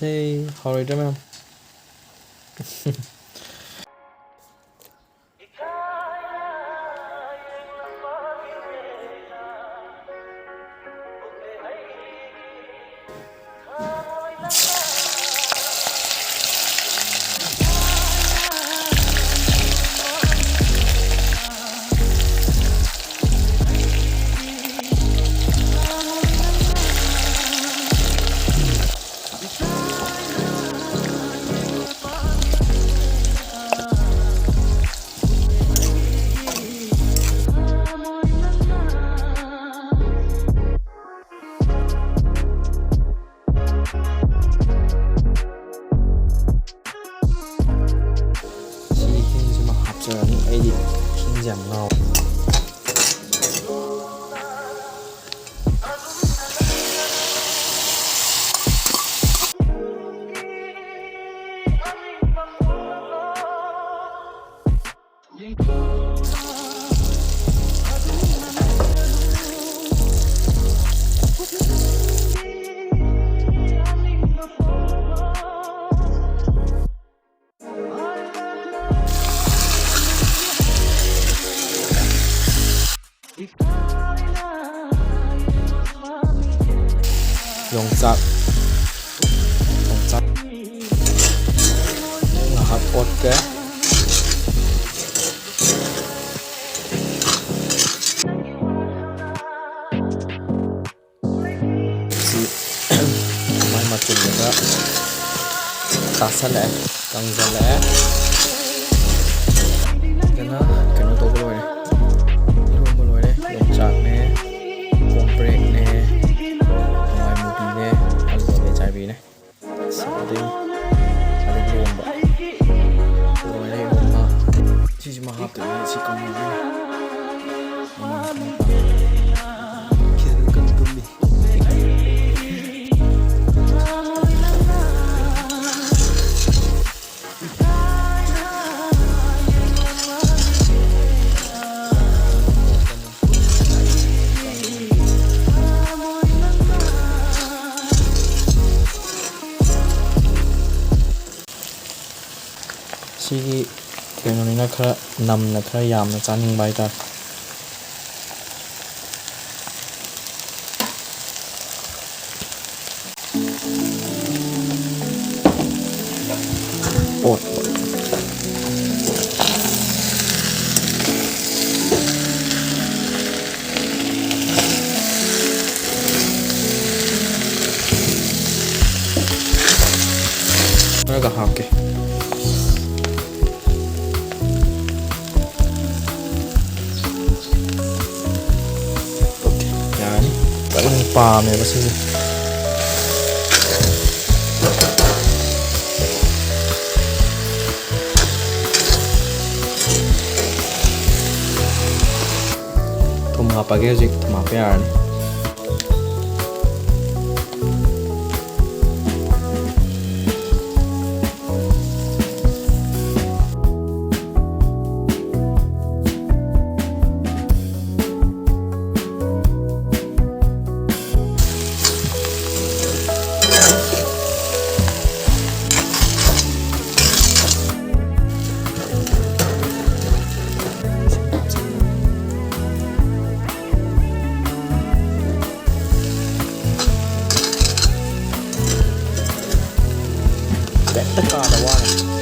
say howrida ma'am. Giờ những edit khi giảm ngầu Longsak lahat oke si mai macam juga tasal kangzal karena kena to boleh ilmu boleh longsak ne komprek ne này sau đây gồm vậy rồi đây gồm chỉ mà học từ này chỉ còn một cái kia cần cơm điที่เกมนี้นะครับนำนะครับยามนะจ๊ะ1 ใบจ้ะโอดแล้วก็หักเกpaham ya pasti tuh mau apa sih tuh apa ya nih tất cả là qua này